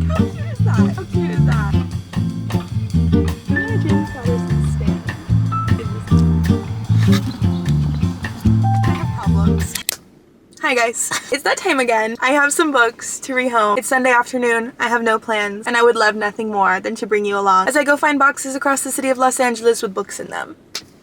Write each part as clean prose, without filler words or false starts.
How cute is that? How cute is that? I have problems. Hi guys, it's that time again. I have some books to rehome. It's Sunday afternoon, I have no plans, and I would love nothing more than to bring you along as I go find boxes across the city of Los Angeles with books in them.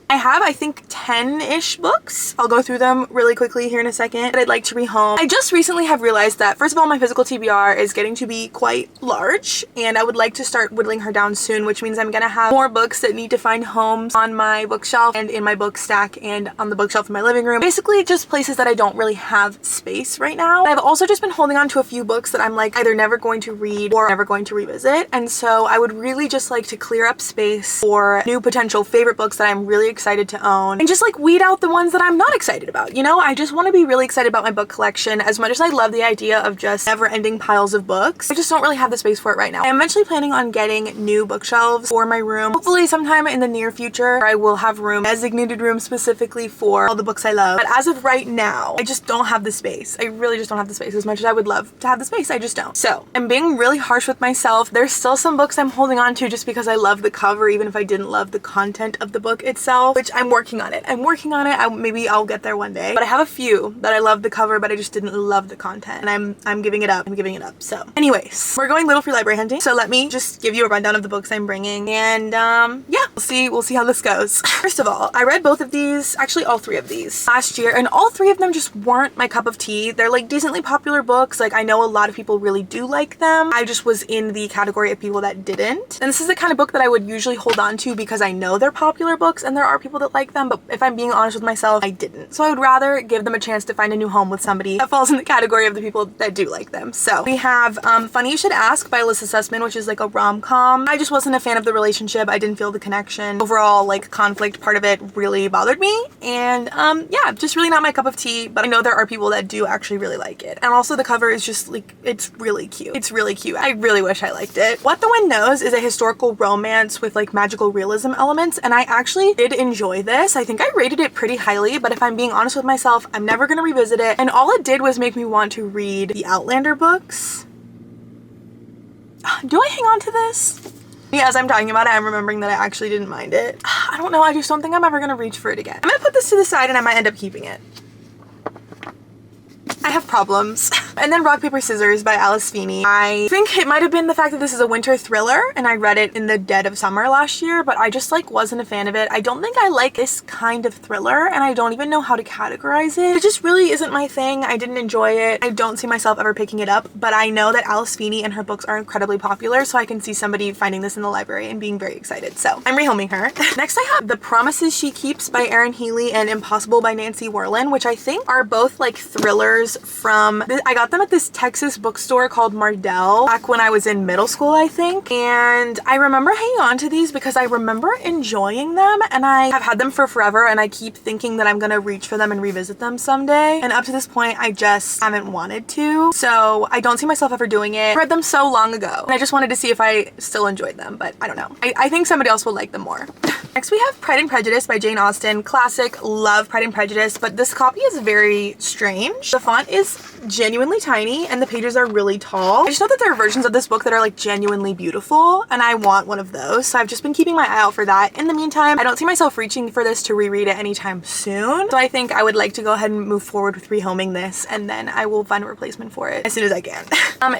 I have, I think, 10-ish books. I'll go through them really quickly here in a second that I'd like to rehome. I just recently have realized that, first of all, my physical TBR is getting to be quite large, and I would like to start whittling her down soon, which means I'm gonna have more books that need to find homes on my bookshelf and in my book stack and on the bookshelf in my living room. Basically, just places that I don't really have space right now. I've also just been holding on to a few books that I'm like either never going to read or never going to revisit, and so I would really just like to clear up space for new potential favorite books that I'm really excited to own and just like weed out the ones that I'm not excited about. You know, I just want to be really excited about my book collection. As much as I love the idea of just never-ending piles of books, I just don't really have the space for it right now. I'm eventually planning on getting new bookshelves for my room. Hopefully sometime in the near future I will have room, designated room specifically for all the books I love. But as of right now, I just don't have the space. I really just don't have the space. As much as I would love to have the space, I just don't. So I'm being really harsh with myself. There's still some books I'm holding on to just because I love the cover, even if I didn't love the content of the book itself, which I'm working on it. I'm working on it. Maybe I'll get there one day. But I have a few that I love the cover, but I just didn't love the content, and I'm giving it up. I'm giving it up. So anyways, we're going little free library hunting. So let me just give you a rundown of the books I'm bringing, and yeah, we'll see how this goes. First of all, I read both of these, actually all three of these last year, and all three of them just weren't my cup of tea. They're like decently popular books. Like I know a lot of people really do like them. I just was in the category of people that didn't. And this is the kind of book that I would usually hold on to because I know they're popular books and there are people that like them, but if I'm being honest with myself, I didn't. So I would rather give them a chance to find a new home with somebody that falls in the category of the people that do like them. So we have Funny You Should Ask by Alyssa Sussman, which is like a rom-com. I just wasn't a fan of the relationship. I didn't feel the connection. Overall, like conflict part of it really bothered me. And yeah, just really not my cup of tea, but I know there are people that do actually really like it. And also the cover is just like, it's really cute. It's really cute. I really wish I liked it. What the Wind Knows is a historical romance with like magical realism elements, and I actually did enjoy this. I think I rated it pretty highly, but if I'm being honest with myself, I'm never gonna revisit it. And all it did was make me want to read the Outlander books. Do I hang on to this? Yeah, as I'm talking about it, I'm remembering that I actually didn't mind it. I don't know, I just don't think I'm ever gonna reach for it again. I'm gonna put this to the side and I might end up keeping it. I have problems. And then Rock, Paper, Scissors by Alice Feeney. I think it might have been the fact that this is a winter thriller and I read it in the dead of summer last year, but I just like wasn't a fan of it. I don't think I like this kind of thriller, and I don't even know how to categorize it. It just really isn't my thing. I didn't enjoy it. I don't see myself ever picking it up, but I know that Alice Feeney and her books are incredibly popular, so I can see somebody finding this in the library and being very excited. So I'm rehoming her. Next I have The Promises She Keeps by Erin Healy and Impossible by Nancy Werlin, which I think are both like thrillers from, I got them at this Texas bookstore called Mardell back when I was in middle school, I think. And I remember hanging on to these because I remember enjoying them, and I have had them for forever, and I keep thinking that I'm gonna reach for them and revisit them someday. And up to this point, I just haven't wanted to. So I don't see myself ever doing it. I read them so long ago, and I just wanted to see if I still enjoyed them, but I don't know. I think somebody else will like them more. Next we have Pride and Prejudice by Jane Austen. Classic, love Pride and Prejudice, but this copy is very strange. The font is genuinely tiny and the pages are really tall. I just know that there are versions of this book that are like genuinely beautiful, and I want one of those, so I've just been keeping my eye out for that. In the meantime, I don't see myself reaching for this to reread it anytime soon, so I think I would like to go ahead and move forward with rehoming this, and then I will find a replacement for it as soon as I can.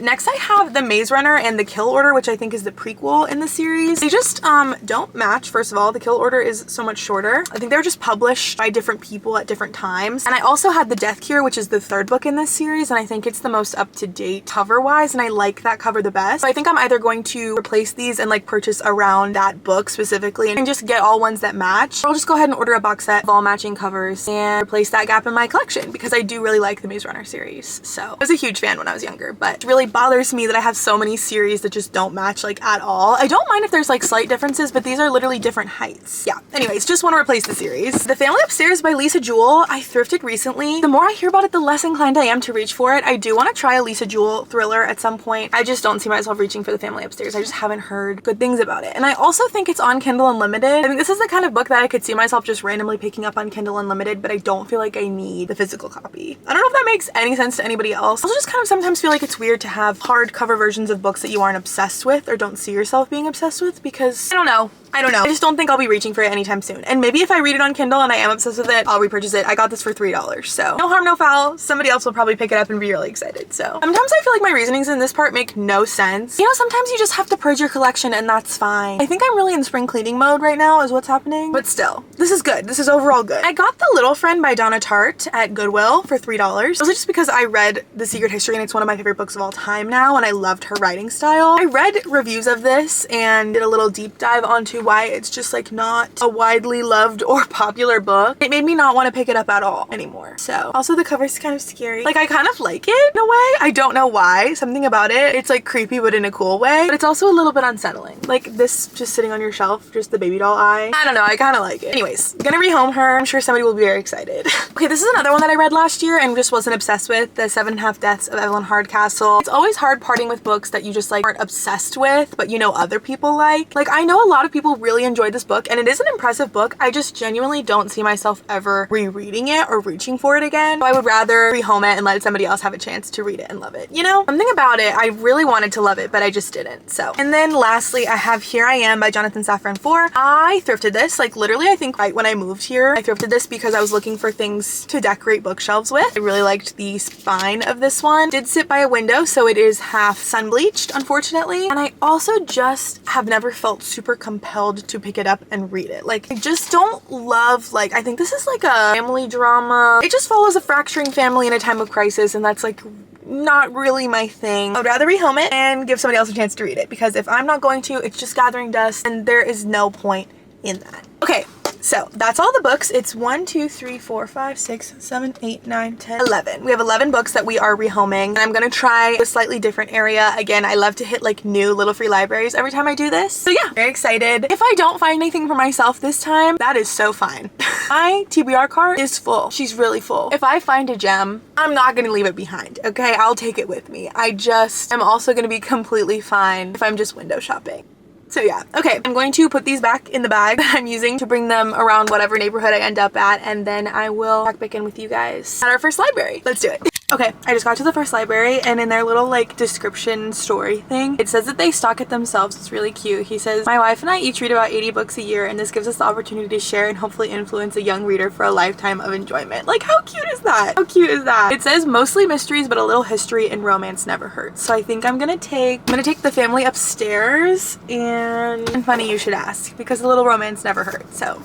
Next I have The Maze Runner and The Kill Order, which I think is the prequel in the series. They just don't match. First of all, The Kill Order is so much shorter. I think they were just published by different people at different times. And I also had The Death Cure, which is the third book in this series, and I think it's the most up-to-date cover-wise, and I like that cover the best. So I think I'm either going to replace these and like purchase around that book specifically and just get all ones that match, or I'll just go ahead and order a box set of all matching covers and replace that gap in my collection, because I do really like the Maze Runner series. So I was a huge fan when I was younger, but it really bothers me that I have so many series that just don't match like at all. I don't mind if there's like slight differences, but these are literally different heights. Yeah, anyways, just want to replace the series. The Family Upstairs by Lisa Jewell. I thrifted recently. The more I hear about it, the less inclined I am to reach for it. I do want to try a Lisa Jewell thriller at some point. I just don't see myself reaching for The Family Upstairs. I just haven't heard good things about it. And I also think it's on Kindle Unlimited. I think this is the kind of book that I could see myself just randomly picking up on Kindle Unlimited, but I don't feel like I need the physical copy. I don't know if that makes any sense to anybody else. I also just kind of sometimes feel like it's weird to have hardcover versions of books that you aren't obsessed with or don't see yourself being obsessed with, because I don't know. I just don't think I'll be reaching for it anytime soon. And maybe if I read it on Kindle and I am obsessed with it, I'll repurchase it. I got this for $3, so no harm, no foul. Somebody else will probably pick it up and be really excited. So sometimes I feel like my reasonings in this part make no sense. You know, sometimes you just have to purge your collection and that's fine. I think I'm really in spring cleaning mode right now is what's happening. But still, this is good. This is overall good. I got The Little Friend by Donna Tartt at Goodwill for $3. Also just because I read The Secret History and it's one of my favorite books of all time now, and I loved her writing style. I read reviews of this and did a little deep dive onto why it's just like not a widely loved or popular book. It made me not want to pick it up at all anymore. So also the cover's kind of scary. Like I kind of like it in a way. I don't know why. Something about it. It's like creepy but in a cool way. But it's also a little bit unsettling. Like this just sitting on your shelf, just the baby doll eye. I don't know. I kind of like it. Anyways, gonna rehome her. I'm sure somebody will be very excited. Okay, this is another one that I read last year and just wasn't obsessed with. The 7.5 Deaths of Evelyn Hardcastle. It's always hard parting with books that you just like aren't obsessed with, but you know other people like. Like I know a lot of people really enjoyed this book and it is an impressive book. I just genuinely don't see myself ever rereading it or reaching for it again. So I would rather rehome it and let somebody else have a chance to read it and love it. You know, something about it, I really wanted to love it, but I just didn't. So, and then lastly, I have Here I Am by Jonathan Safran Foer. I thrifted this, like literally, I think right when I moved here, I thrifted this because I was looking for things to decorate bookshelves with. I really liked the spine of this one. It did sit by a window, so it is half sun bleached, unfortunately. And I also just have never felt super compelled to pick it up and read it. Like I just don't love, like I think this is like a family drama. It just follows a fracturing family in a time of crisis, and that's like not really my thing. I'd rather rehome it and give somebody else a chance to read it, because if I'm not going to, it's just gathering dust and there is no point in that. Okay, so that's all the books. It's 1, 2, 3, 4, 5, 6, 7, 8, 9, 10, 11. We have 11 books that we are rehoming, and I'm gonna try a slightly different area. Again, I love to hit like new little free libraries every time I do this. So yeah, very excited. If I don't find anything for myself this time, that is so fine. My TBR cart is full. She's really full. If I find a gem, I'm not gonna leave it behind, okay? I'll take it with me. I just am also gonna be completely fine if I'm just window shopping. So yeah, okay, I'm going to put these back in the bag that I'm using to bring them around whatever neighborhood I end up at, and then I will check back in with you guys at our first library. Let's do it. Okay, I just got to the first library, and in their little like description story thing, it says that they stock it themselves. It's really cute. He says, "My wife and I each read about 80 books a year, and this gives us the opportunity to share and hopefully influence a young reader for a lifetime of enjoyment." Like, how cute is that? How cute is that? It says mostly mysteries, but a little history and romance never hurts. So I think I'm gonna take The Family Upstairs, and funny you should ask, because a little romance never hurts. So,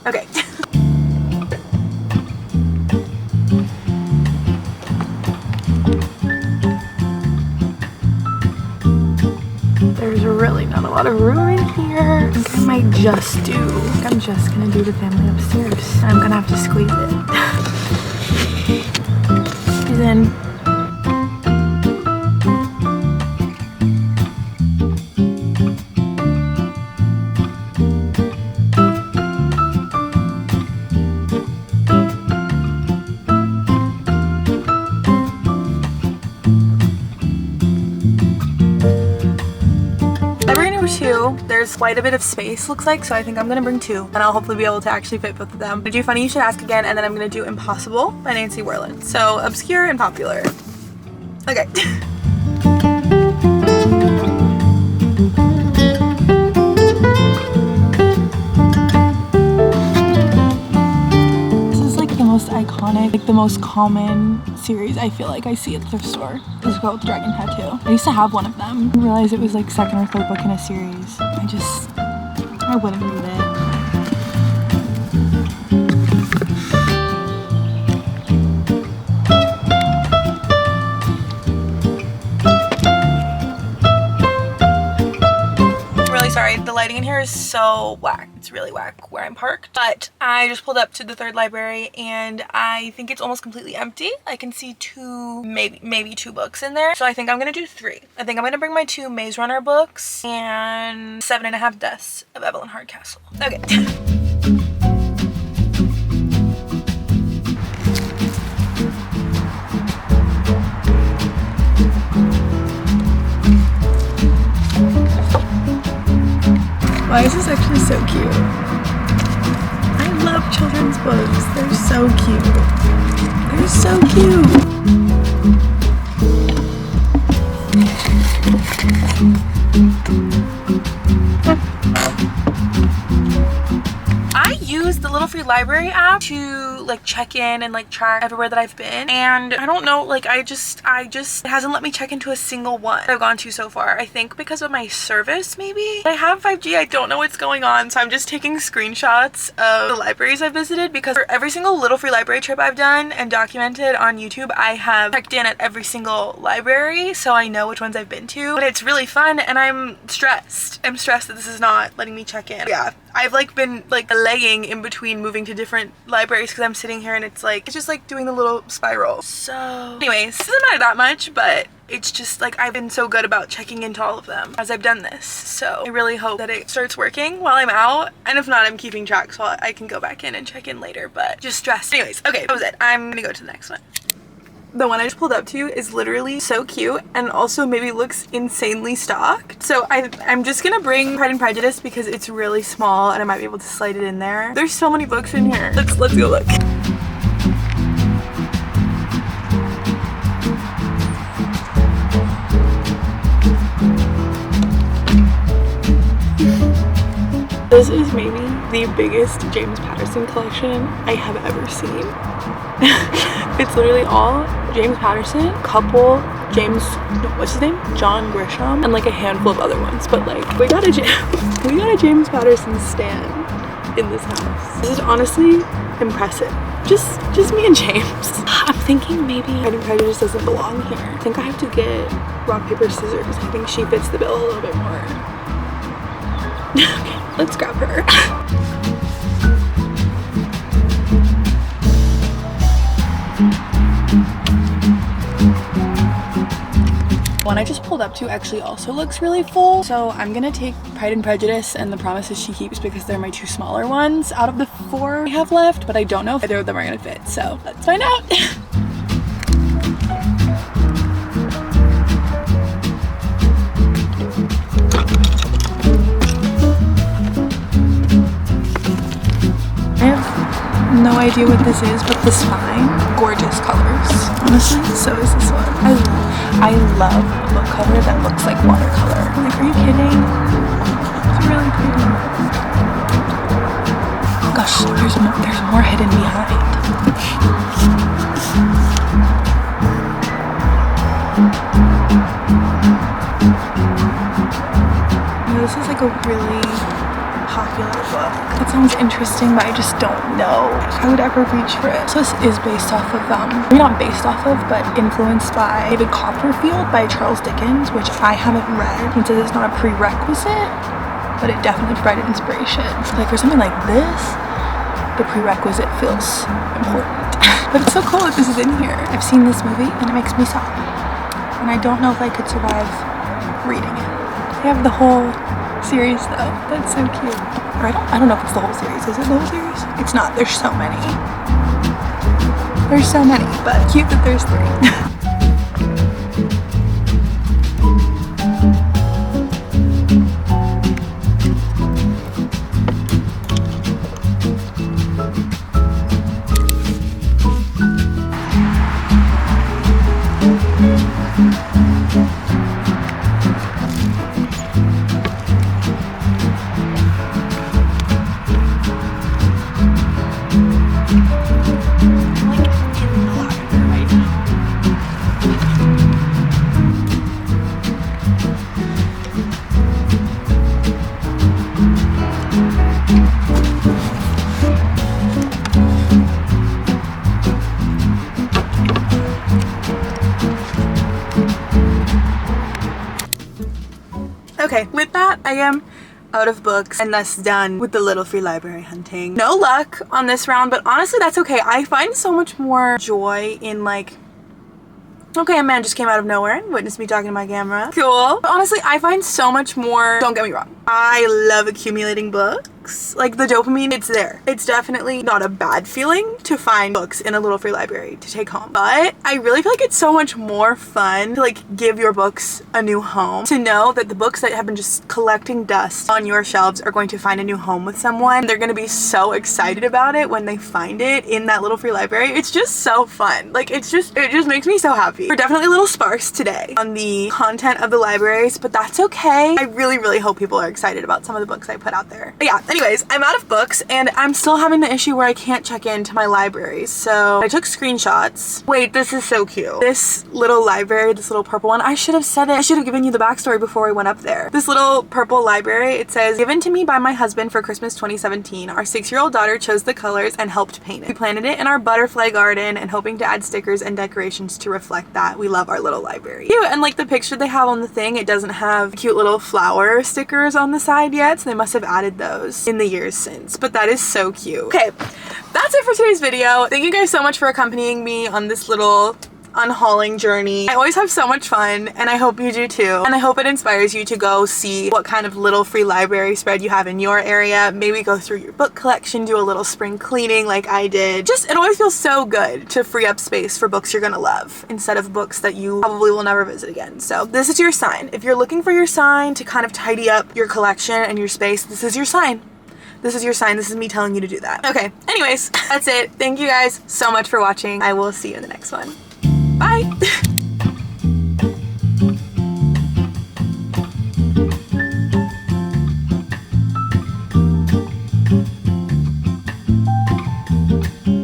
okay. There's really not a lot of room in here. I think I might just do, I'm just gonna do The Family Upstairs. I'm gonna have to squeeze it. Squeeze in. There's quite a bit of space, looks like, so I think I'm gonna bring 2, and I'll hopefully be able to actually fit both of them. I'm gonna do Funny You Should Ask again, and then I'm gonna do Impossible by Nancy Werland. So obscure and popular. Okay. Most iconic, like the most common series I feel like I see at the thrift store is Girl with the Dragon Tattoo. I used to have one of them. I didn't realize it was like second or third book in a series. I wouldn't read it. Sorry, the lighting in here is so whack. It's really whack where I'm parked. But I just pulled up to the third library and I think it's almost completely empty. I can see 2, maybe 2 books in there. So I think I'm gonna do 3. I think I'm gonna bring my 2 Maze Runner books and 7.5 Deaths of Evelyn Hardcastle. Okay. This is actually so cute. I love children's books. They're so cute. They're so cute. I use the Little Free Library app to like check in and like track everywhere that I've been, and I don't know, like I just it hasn't let me check into a single one that I've gone to so far. I think because of my service, maybe. I have 5G, I don't know what's going on, so I'm just taking screenshots of the libraries I've visited, because for every single Little Free Library trip I've done and documented on YouTube, I have checked in at every single library, so I know which ones I've been to. But it's really fun, and I'm stressed. I'm stressed that this is not letting me check in. Yeah, I've like been like delaying in between moving to different libraries because I'm sitting here and it's just like doing the little spiral. So anyways, this doesn't matter that much, but it's just like I've been so good about checking into all of them as I've done this. So I really hope that it starts working while I'm out, and if not, I'm keeping track so I can go back in and check in later, but just stressed. Anyways, okay, that was it. I'm gonna go to the next one. The one I just pulled up to is literally so cute, and also maybe looks insanely stocked. So I'm just gonna bring Pride and Prejudice because it's really small and I might be able to slide it in there. There's so many books in here. Let's go look. This is maybe the biggest James Patterson collection I have ever seen. It's literally all James Patterson, couple James, what's his name? John Grisham, and like a handful of other ones. But like we got a James Patterson stand in this house. This is honestly impressive. Just me and James. I'm thinking maybe Pride and Prejudice doesn't belong here. I think I have to get rock, paper, scissors. I think she fits the bill a little bit more. Okay, let's grab her. One I just pulled up to actually also looks really full, so I'm gonna take Pride and Prejudice and The Promises She Keeps because they're my two smaller ones out of the 4 I have left, but I don't know if either of them are gonna fit, so let's find out. No idea what this is, but the spine, gorgeous colors. Honestly, so is this one. I love a book cover that looks like watercolor. Like, are you kidding? It's really pretty. Oh gosh, there's more hidden behind. This is like a really popular book. It sounds interesting, but I just don't know if I would ever reach for it. So this is based off of, maybe not based off of, but influenced by David Copperfield by Charles Dickens, which I haven't read. It says it's not a prerequisite, but it definitely provided inspiration. Like for something like this, the prerequisite feels important. But it's so cool that this is in here. I've seen this movie and it makes me sob. And I don't know if I could survive reading it. I have the whole series though. That's so cute. Or I don't know if it's the whole series. Is it the whole series? It's not. There's so many. There's so many, but cute that there's 3. Okay, with that, I am out of books and thus done with the Little Free Library hunting. No luck on this round, but honestly, that's okay. I find so much more joy in like, okay, a man just came out of nowhere and witnessed me talking to my camera. Cool. But honestly, I find so much more, don't get me wrong, I love accumulating books. books, like the dopamine, it's there. It's definitely not a bad feeling to find books in a little free library to take home. But I really feel like it's so much more fun to like give your books a new home, to know that the books that have been just collecting dust on your shelves are going to find a new home with someone. They're going to be so excited about it when they find it in that little free library. It's just so fun. Like it just makes me so happy. We're definitely a little sparse today on the content of the libraries, but that's okay. I really hope people are excited about some of the books I put out there. But yeah, anyways, I'm out of books and I'm still having the issue where I can't check into my libraries. So I took screenshots. Wait, this is so cute. This little library, this little purple one, I should have said it. I should have given you the backstory before we went up there. This little purple library, it says, given to me by my husband for Christmas 2017. Our 6-year-old daughter chose the colors and helped paint it. We planted it in our butterfly garden and hoping to add stickers and decorations to reflect that. We love our little library. Cute. And like the picture they have on the thing, it doesn't have cute little flower stickers on the side yet, so they must have added those in the years since. But that is so cute. Okay, that's it for today's video. Thank you guys so much for accompanying me on this little unhauling journey. I always have so much fun and I hope you do too. And I hope it inspires you to go see what kind of little free library spread you have in your area. Maybe go through your book collection, do a little spring cleaning like I did. Just, it always feels so good to free up space for books you're gonna love instead of books that you probably will never visit again. So this is your sign. If you're looking for your sign to kind of tidy up your collection and your space, this is your sign. This is your sign. This is me telling you to do that. Okay, anyways, that's it. Thank you guys so much for watching. I will see you in the next one. Bye!